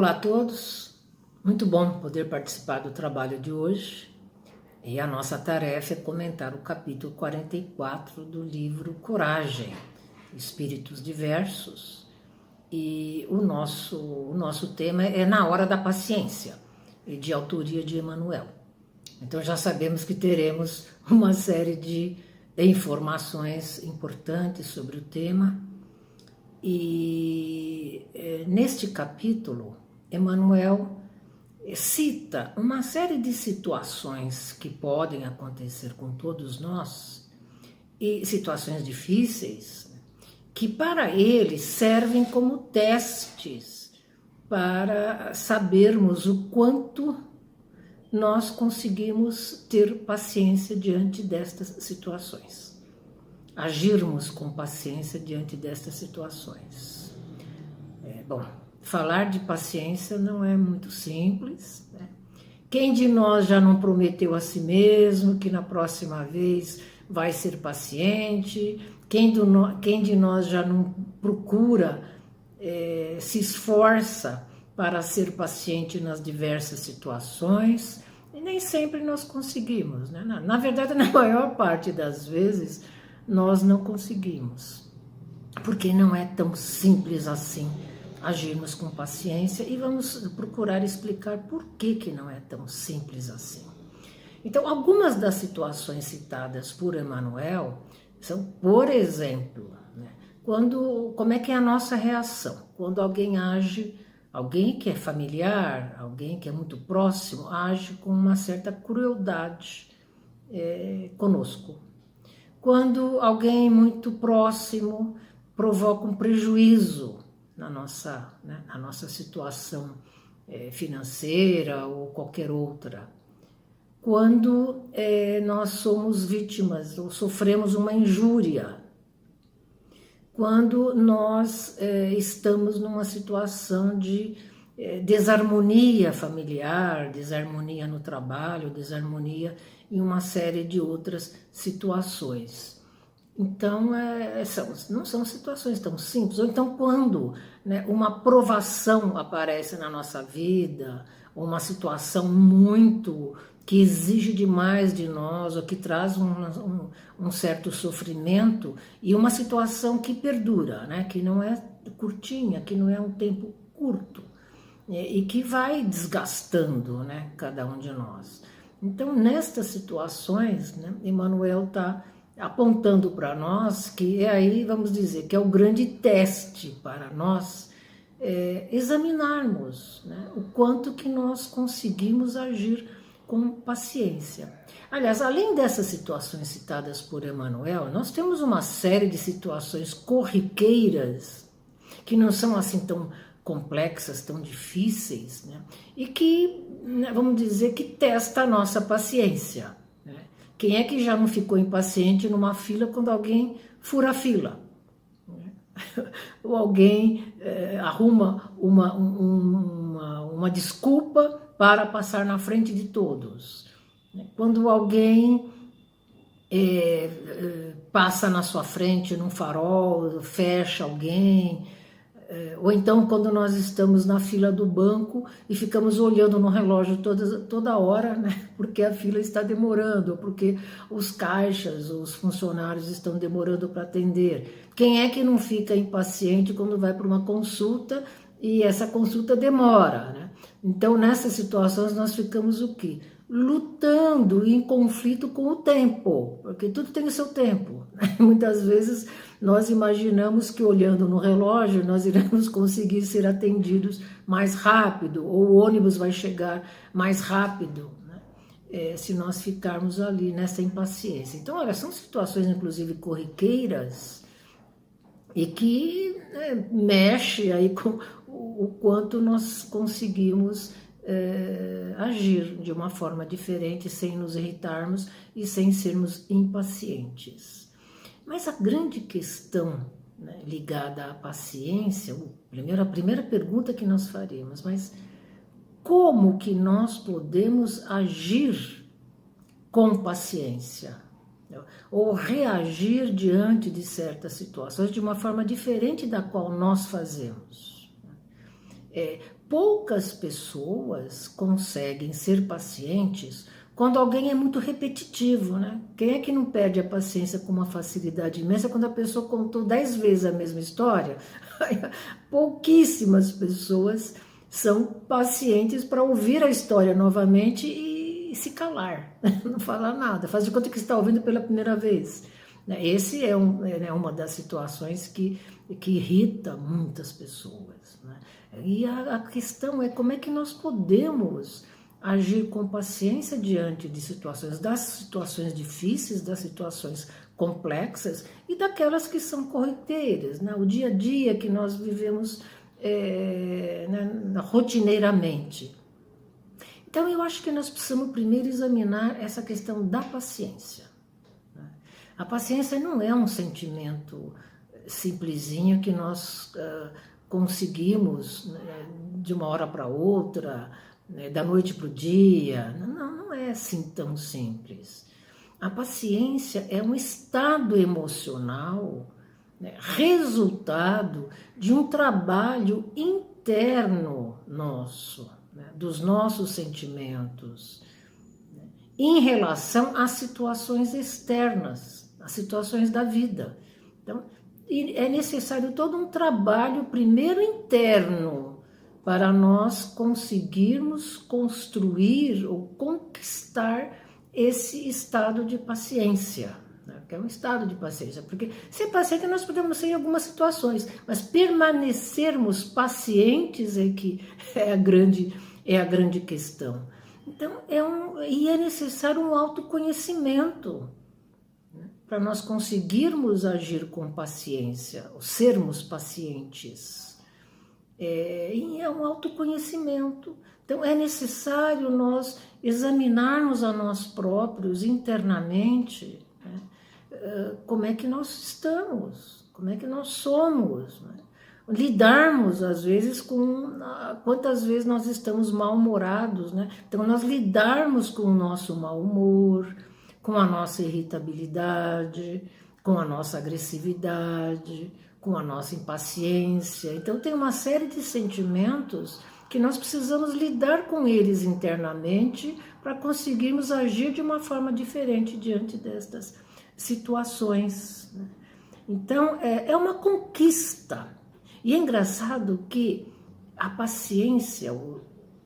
Olá a todos, muito bom poder participar do trabalho de hoje e a nossa tarefa é comentar o capítulo 44 do livro Coragem, Espíritos Diversos, e o nosso tema é Na Hora da Paciência, de autoria de Emmanuel. Então já sabemos que teremos uma série de informações importantes sobre o tema. E neste capítulo, Emmanuel cita uma série de situações que podem acontecer com todos nós, e situações difíceis, que para ele servem como testes para sabermos o quanto nós conseguimos ter paciência diante destas situações. Agirmos com paciência diante destas situações. Bom, falar de paciência não é muito simples, né? Quem de nós já não prometeu a si mesmo que na próxima vez vai ser paciente? Quem de nós já não procura, se esforça para ser paciente nas diversas situações? E nem sempre nós conseguimos, né? Na verdade, na maior parte das vezes, nós não conseguimos, porque não é tão simples assim agirmos com paciência, e vamos procurar explicar por que não é tão simples assim. Então, algumas das situações citadas por Emmanuel são, por exemplo, né, como é que é a nossa reação quando alguém age, alguém que é familiar, alguém que é muito próximo, age com uma certa crueldade conosco. Quando alguém muito próximo provoca um prejuízo na nossa situação financeira ou qualquer outra. Quando nós somos vítimas ou sofremos uma injúria. Quando nós estamos numa situação de desarmonia familiar, desarmonia no trabalho, desarmonia em uma série de outras situações. Então, não são situações tão simples. Ou então, quando uma provação aparece na nossa vida, ou uma situação muito que exige demais de nós, ou que traz um certo sofrimento, e uma situação que perdura, né? Que não é curtinha, que não é um tempo curto, e que vai desgastando, né, cada um de nós. Então, nestas situações, né, Emmanuel está apontando para nós que aí, vamos dizer, que é o grande teste para nós examinarmos, né, o quanto que nós conseguimos agir com paciência. Aliás, além dessas situações citadas por Emmanuel, nós temos uma série de situações corriqueiras que não são assim tão complexas, tão difíceis, né? E que, vamos dizer, que testa a nossa paciência. Né? Quem é que já não ficou impaciente numa fila quando alguém fura a fila? Né? Ou alguém arruma uma desculpa para passar na frente de todos? Quando alguém passa na sua frente num farol, fecha alguém, ou então quando nós estamos na fila do banco e ficamos olhando no relógio toda hora, né, porque a fila está demorando, ou porque os caixas, os funcionários estão demorando para atender. Quem é que não fica impaciente quando vai para uma consulta e essa consulta demora, né? Então, nessas situações, nós ficamos o quê? Lutando em conflito com o tempo, porque tudo tem o seu tempo. Muitas vezes nós imaginamos que olhando no relógio nós iremos conseguir ser atendidos mais rápido, ou o ônibus vai chegar mais rápido, né? Se nós ficarmos ali nessa impaciência. Então, olha, são situações inclusive corriqueiras e que mexe aí com o quanto nós conseguimos agir de uma forma diferente, sem nos irritarmos e sem sermos impacientes. Mas a grande questão, né, ligada à paciência, a primeira pergunta que nós faremos, mas como que nós podemos agir com paciência? Ou reagir diante de certas situações de uma forma diferente da qual nós fazemos? poucas pessoas conseguem ser pacientes quando alguém é muito repetitivo, né? Quem é que não perde a paciência com uma facilidade imensa quando a pessoa contou 10 vezes a mesma história? Pouquíssimas pessoas são pacientes para ouvir a história novamente e se calar, não falar nada, faz de conta que está ouvindo pela primeira vez. Esse é uma das situações que irrita muitas pessoas, né? E a questão é como é que nós podemos agir com paciência diante de situações, das situações difíceis, das situações complexas e daquelas que são corriqueiras, né? O dia a dia que nós vivemos rotineiramente. Então eu acho que nós precisamos primeiro examinar essa questão da paciência. A paciência não é um sentimento simplesinho que nós conseguimos, né, de uma hora para outra, né, da noite para o dia. Não é assim tão simples. A paciência é um estado emocional, né, resultado de um trabalho interno nosso, né, dos nossos sentimentos, né, em relação às situações externas, às situações da vida. Então, é necessário todo um trabalho, primeiro interno, para nós conseguirmos construir ou conquistar esse estado de paciência, né? Que é um estado de paciência, porque ser paciente nós podemos ser em algumas situações, mas permanecermos pacientes é que é a grande questão. Então, é necessário um autoconhecimento, né, para nós conseguirmos agir com paciência, sermos pacientes. É um autoconhecimento. Então, é necessário nós examinarmos a nós próprios internamente, né, como é que nós estamos, como é que nós somos, né? Lidarmos, às vezes, quantas vezes nós estamos mal-humorados, né? Então, nós lidarmos com o nosso mau humor, com a nossa irritabilidade, com a nossa agressividade, com a nossa impaciência. Então, tem uma série de sentimentos que nós precisamos lidar com eles internamente para conseguirmos agir de uma forma diferente diante destas situações, né? Então, é uma conquista. E é engraçado que a paciência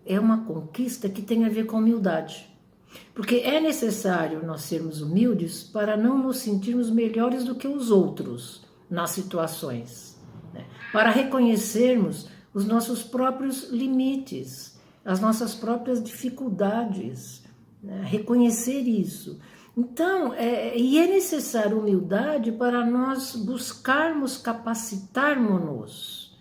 é uma conquista que tem a ver com humildade. Porque é necessário nós sermos humildes para não nos sentirmos melhores do que os outros nas situações, né? Para reconhecermos os nossos próprios limites, as nossas próprias dificuldades, né? Reconhecer isso. Então, e é necessário humildade para nós buscarmos capacitarmos-nos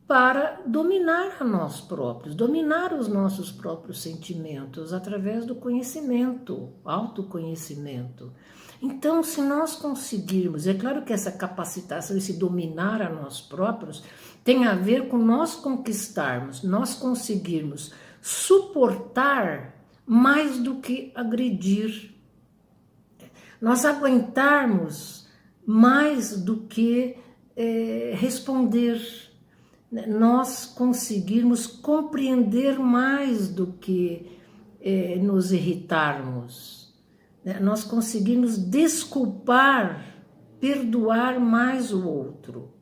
para dominar a nós próprios, dominar os nossos próprios sentimentos através do conhecimento, autoconhecimento. Então, se nós conseguirmos, é claro que essa capacitação, esse dominar a nós próprios, tem a ver com nós conquistarmos, nós conseguirmos suportar mais do que agredir, nós aguentarmos mais do que responder, nós conseguirmos compreender mais do que nos irritarmos, né? Nós conseguirmos desculpar, perdoar mais o outro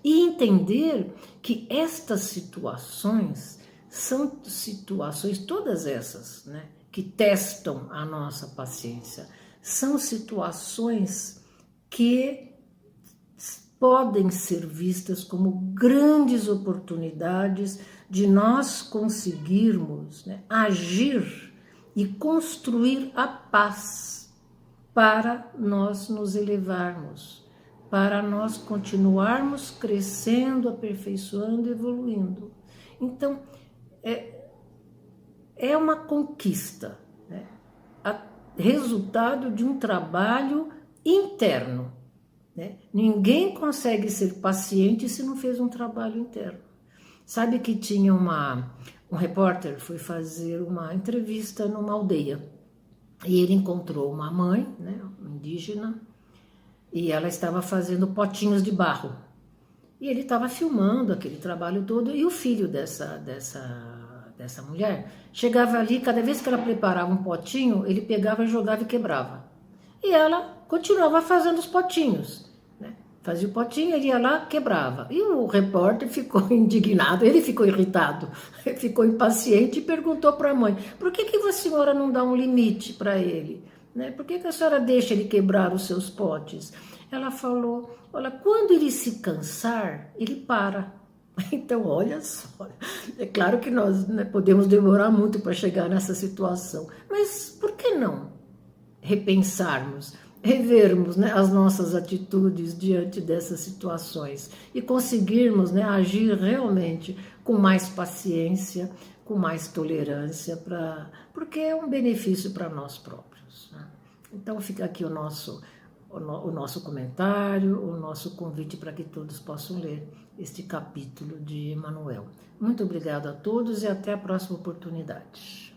e entender que estas situações são situações, todas essas, né, que testam a nossa paciência, são situações que podem ser vistas como grandes oportunidades de nós conseguirmos, né, agir e construir a paz para nós nos elevarmos, para nós continuarmos crescendo, aperfeiçoando, evoluindo. Então, é uma conquista, né, resultado de um trabalho interno. Ninguém consegue ser paciente se não fez um trabalho interno. Sabe que tinha um repórter foi fazer uma entrevista numa aldeia e ele encontrou uma mãe, né, indígena, e ela estava fazendo potinhos de barro. E ele estava filmando aquele trabalho todo, e o filho dessa mulher chegava ali, cada vez que ela preparava um potinho, ele pegava, jogava e quebrava. E ela continuava fazendo os potinhos, né? Fazia o potinho, ele ia lá, quebrava. E o repórter ficou indignado, ele ficou irritado, ficou impaciente e perguntou para a mãe: por que a senhora não dá um limite para ele? Né? Por que a senhora deixa ele quebrar os seus potes? Ela falou: olha, quando ele se cansar, ele para. Então, olha só, é claro que nós, né, podemos demorar muito para chegar nessa situação, mas por que não repensarmos, revermos, né, as nossas atitudes diante dessas situações e conseguirmos, né, agir realmente com mais paciência, com mais tolerância, porque é um benefício para nós próprios, né? Então fica aqui o nosso comentário, o nosso convite para que todos possam ler este capítulo de Emanuel. Muito obrigado a todos e até a próxima oportunidade.